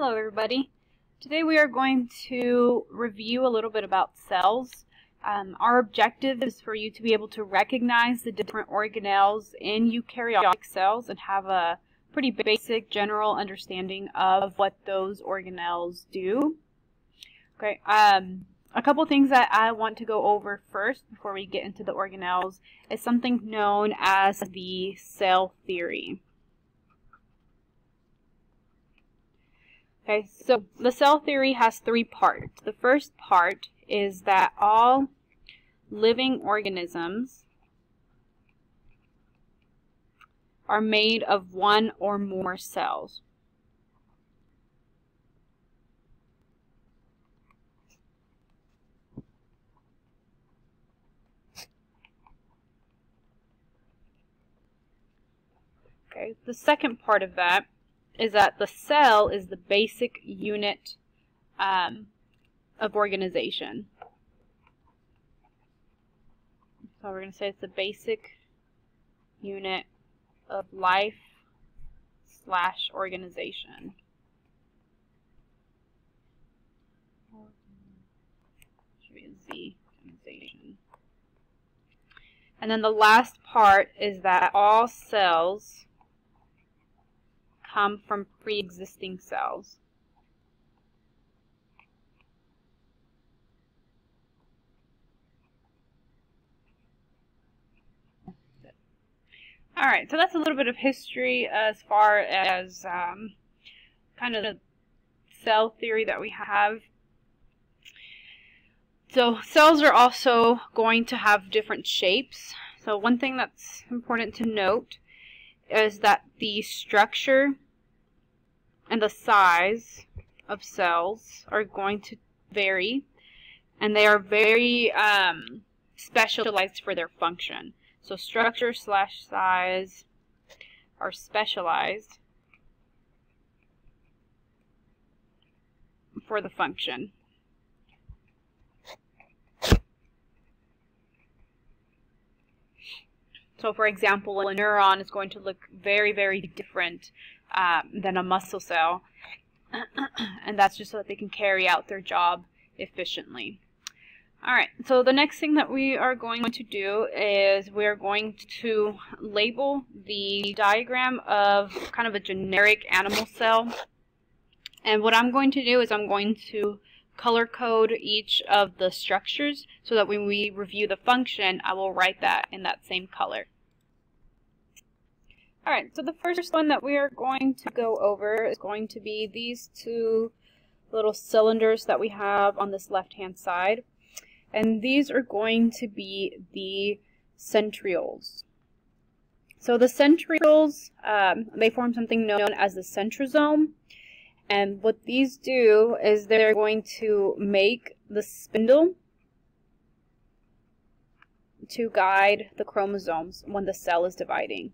Hello everybody. Today we are going to review a little bit about cells. Our objective is for you to be able to recognize the different organelles in eukaryotic cells and have a pretty basic general understanding of what those organelles do. Okay, a couple things that I want to go over first before we get into the organelles is something known as the cell theory. Okay, so the cell theory has three parts. The first part is that all living organisms are made of one or more cells. Okay, the second part of that is that the cell is the basic unit of organization. So we're going to say it's the basic unit of life / organization. Should be a Z, organization. And then the last part is that all cells come from pre-existing cells. Alright, so that's a little bit of history as far as kind of the cell theory that we have. So cells are also going to have different shapes. So one thing that's important to note is that the structure and the size of cells are going to vary, and they are very specialized for their function. So structure / size are specialized for the function. So for example, a neuron is going to look very, very different than a muscle cell, and that's just so that they can carry out their job efficiently. Alright, so the next thing that we are going to do is we're going to label the diagram of kind of a generic animal cell. And what I'm going to do is I'm going to color code each of the structures so that when we review the function, I will write that in that same color. Alright, so the first one that we are going to go over is going to be these two little cylinders that we have on this left-hand side. And these are going to be the centrioles. So the centrioles, they form something known as the centrosome. And what these do is they're going to make the spindle to guide the chromosomes when the cell is dividing.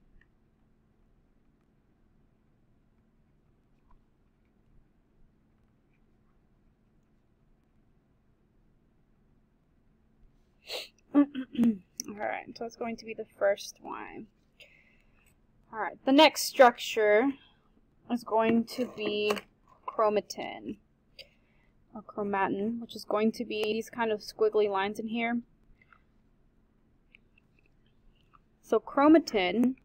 Alright, so that's going to be the first one. Alright, the next structure is going to be chromatin, or chromatin, which is going to be these kind of squiggly lines in here. So chromatin,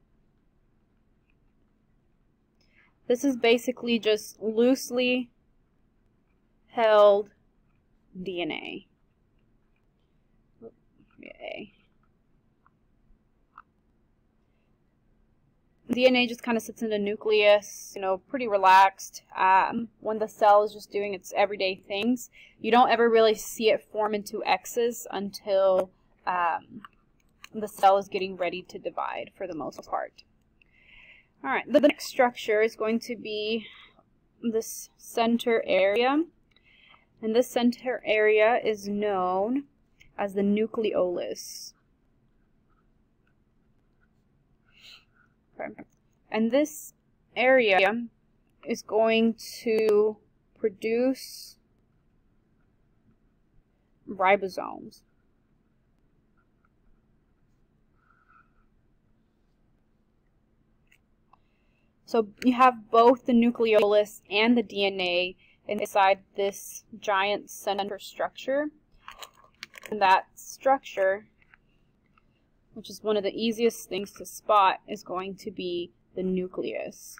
this is basically just loosely held DNA. DNA just kind of sits in the nucleus, pretty relaxed. When the cell is just doing its everyday things, you don't ever really see it form into X's until the cell is getting ready to divide for the most part. Alright, the next structure is going to be this center area. And this center area is known as the nucleolus. Okay. And this area is going to produce ribosomes. So you have both the nucleolus and the DNA inside this giant center structure. And that structure, which is one of the easiest things to spot, is going to be the nucleus.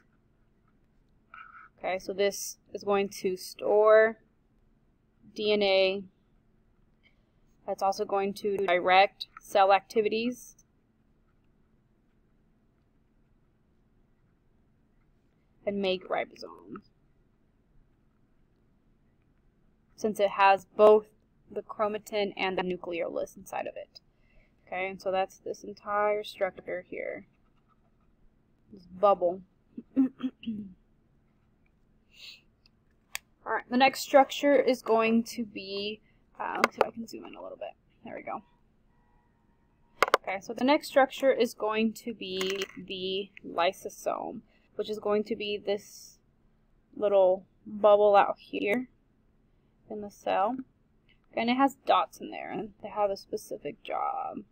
Okay, so this is going to store DNA. That's also going to direct cell activities. And make ribosomes, since it has both the chromatin and the nucleolus inside of it. Okay, and so that's this entire structure here, this bubble. Alright, the next structure is going to be, let's see if I can zoom in a little bit. There we go. Okay, so the next structure is going to be the lysosome, which is going to be this little bubble out here in the cell. And it has dots in there, and they have a specific job.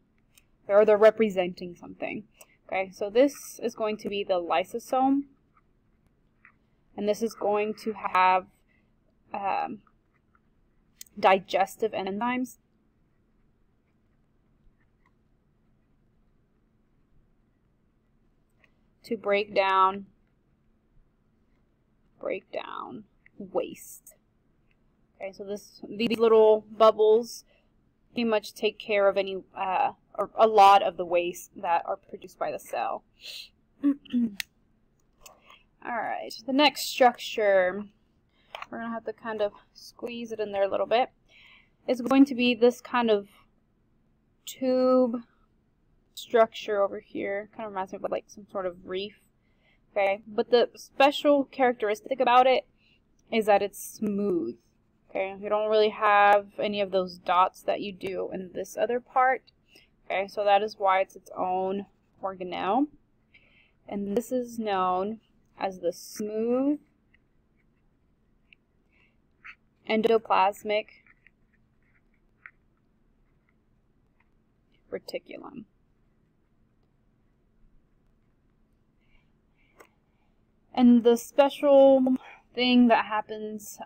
Or they're representing something. Okay, so this is going to be the lysosome. And this is going to have digestive enzymes. To break down waste. Okay, so these little bubbles pretty much take care of any or a lot of the waste that are produced by the cell. Alright, the next structure, we're going to have to kind of squeeze it in there a little bit, is going to be this kind of tube structure over here. Kind of reminds me of like some sort of reef. Okay, but the special characteristic about it is that it's smooth. Okay, you don't really have any of those dots that you do in this other part. Okay, so that is why it's its own organelle. And this is known as the smooth endoplasmic reticulum. And the special thing that happens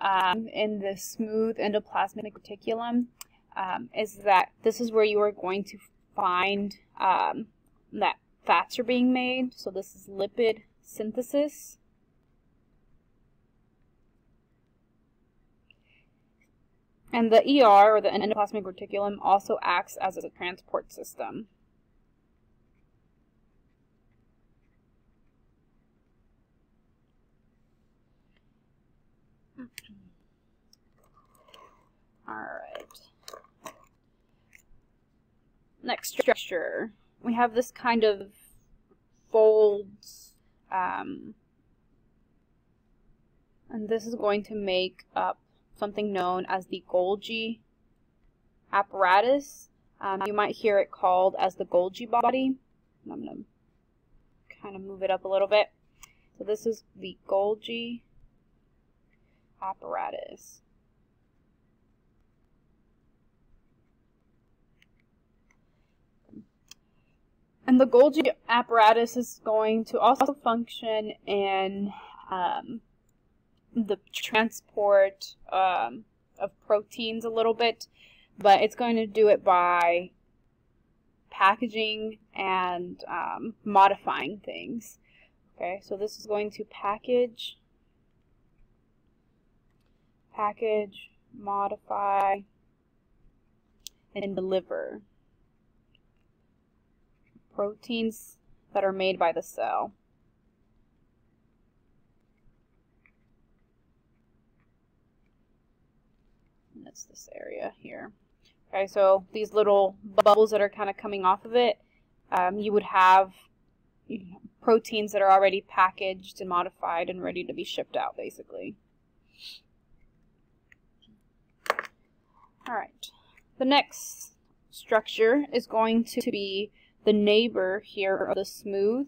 in the smooth endoplasmic reticulum is that this is where you are going to find that fats are being made. So this is lipid synthesis. And the ER, or the endoplasmic reticulum, also acts as a transport system. Alright. Next structure. We have this kind of folds, and this is going to make up something known as the Golgi apparatus. You might hear it called as the Golgi body. I'm going to kind of move it up a little bit. So this is the Golgi apparatus. And the Golgi apparatus is going to also function in the transport of proteins a little bit, but it's going to do it by packaging and modifying things. Okay, so this is going to package, modify, and deliver proteins that are made by the cell. And that's this area here. Okay, so these little bubbles that are kind of coming off of it, you would have proteins that are already packaged and modified and ready to be shipped out, basically. Alright, the next structure is going to be the neighbor here of the smooth,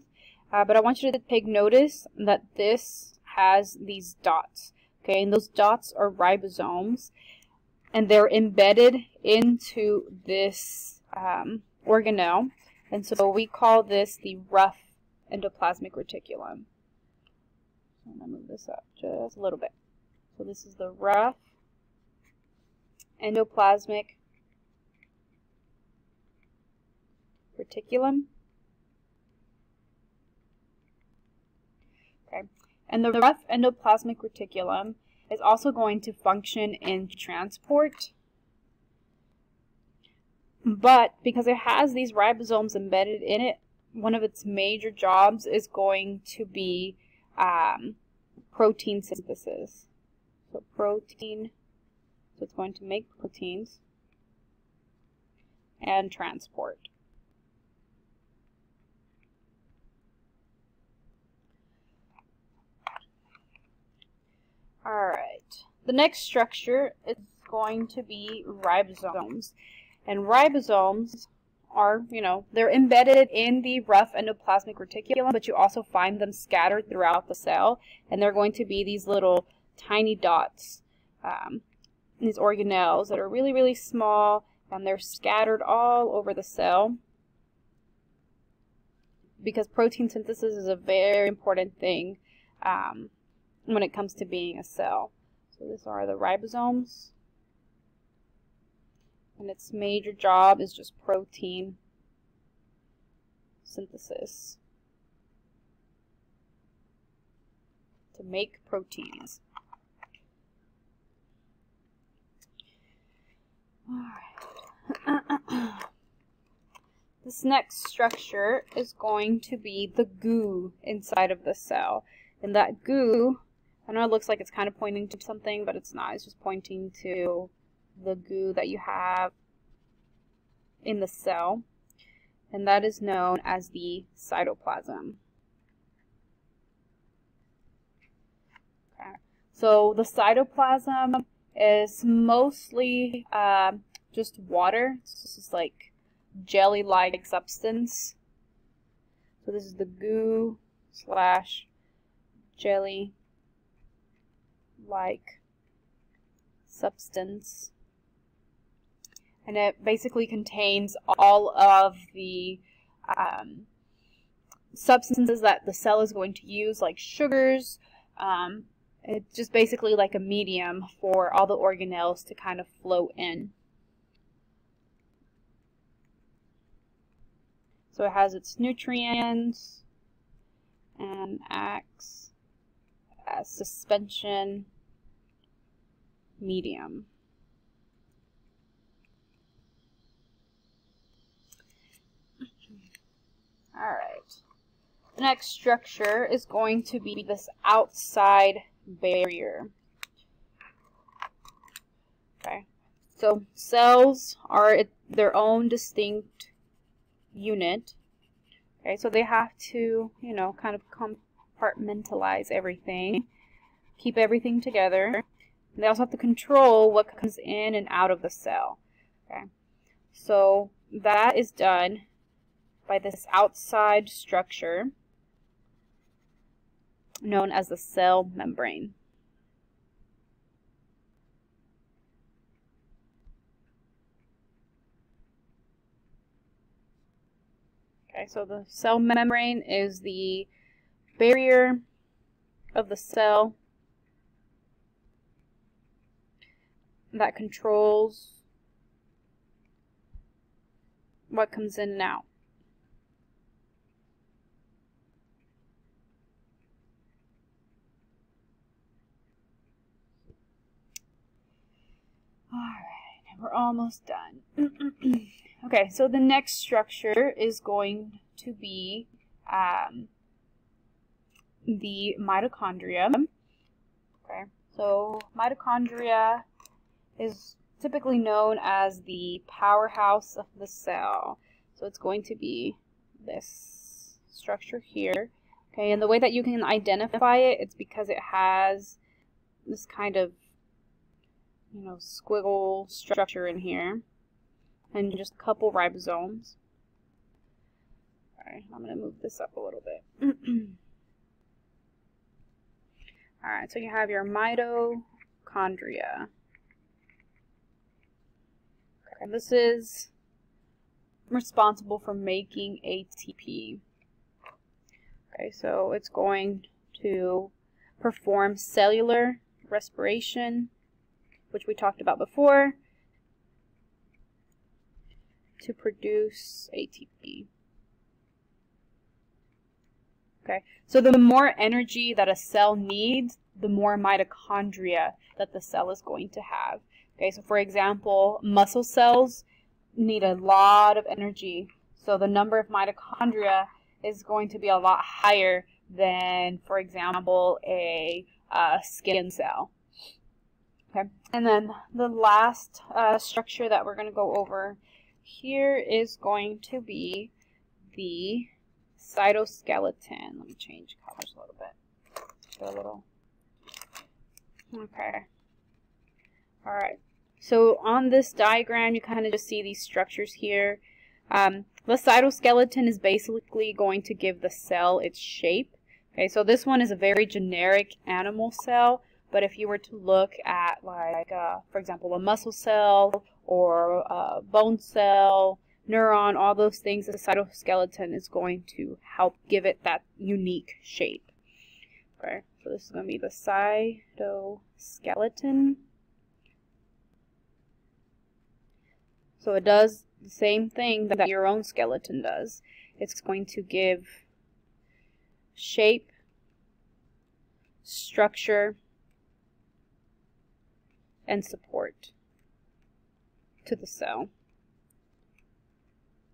but I want you to take notice that this has these dots, okay, and those dots are ribosomes, and they're embedded into this organelle, and so we call this the rough endoplasmic reticulum. I'm going to move this up just a little bit. So this is the rough endoplasmic reticulum. Okay. And the rough endoplasmic reticulum is also going to function in transport. But because it has these ribosomes embedded in it, one of its major jobs is going to be protein synthesis. So protein, so it's going to make proteins and transport. Alright, the next structure is going to be ribosomes. And ribosomes are, they're embedded in the rough endoplasmic reticulum, but you also find them scattered throughout the cell. And they're going to be these little tiny dots, these organelles that are really, really small, and they're scattered all over the cell. Because protein synthesis is a very important thing when it comes to being a cell. So these are the ribosomes. And its major job is just protein synthesis. To make proteins. Alright. This next structure is going to be the goo inside of the cell. And that goo, I know it looks like it's kind of pointing to something, but it's not. It's just pointing to the goo that you have in the cell. And that is known as the cytoplasm. Okay. So the cytoplasm is mostly just water. It's just like jelly-like substance. So this is the goo / jelly-like substance. And it basically contains all of the substances that the cell is going to use, like sugars. It's just basically like a medium for all the organelles to kind of flow in. So it has its nutrients and acts as suspension medium. Alright. The next structure is going to be this outside barrier. Okay. So cells are their own distinct unit. Okay, so they have to, kind of compartmentalize everything, keep everything together. And they also have to control what comes in and out of the cell. Okay, so that is done by this outside structure known as the cell membrane. Okay, so the cell membrane is the barrier of the cell that controls what comes in and out. Alright, we're almost done. Okay, so the next structure is going to be the mitochondria. Okay, so mitochondria is typically known as the powerhouse of the cell. So it's going to be this structure here. Okay, and the way that you can identify it, it's because it has this kind of, squiggle structure in here. And just a couple ribosomes. Alright, I'm going to move this up a little bit. Alright, so you have your mitochondria. Okay, this is responsible for making ATP. Okay, so it's going to perform cellular respiration, which we talked about before, to produce ATP. Okay, so the more energy that a cell needs, the more mitochondria that the cell is going to have. Okay, so for example, muscle cells need a lot of energy, so the number of mitochondria is going to be a lot higher than, for example, a skin cell. Okay, and then the last structure that we're going to go over here is going to be the cytoskeleton. Let me change colors a little bit. Okay. All right. So on this diagram, you kind of just see these structures here. The cytoskeleton is basically going to give the cell its shape. Okay, so this one is a very generic animal cell, but if you were to look at, like, for example, a muscle cell or a bone cell, neuron, all those things, the cytoskeleton is going to help give it that unique shape. Okay, so this is going to be the cytoskeleton. So it does the same thing that your own skeleton does. It's going to give shape, structure, and support to the cell.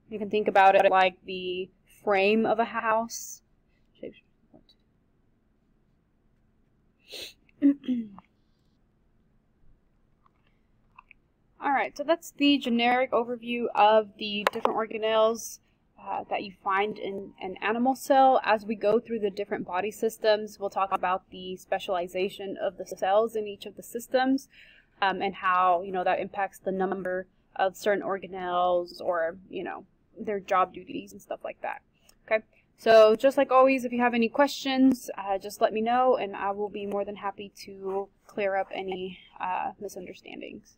You can think about it like the frame of a house. Alright, so that's the generic overview of the different organelles that you find in an animal cell. As we go through the different body systems, we'll talk about the specialization of the cells in each of the systems, and how, that impacts the number of certain organelles, or, their job duties and stuff like that. Okay, so just like always, if you have any questions, just let me know, and I will be more than happy to clear up any misunderstandings.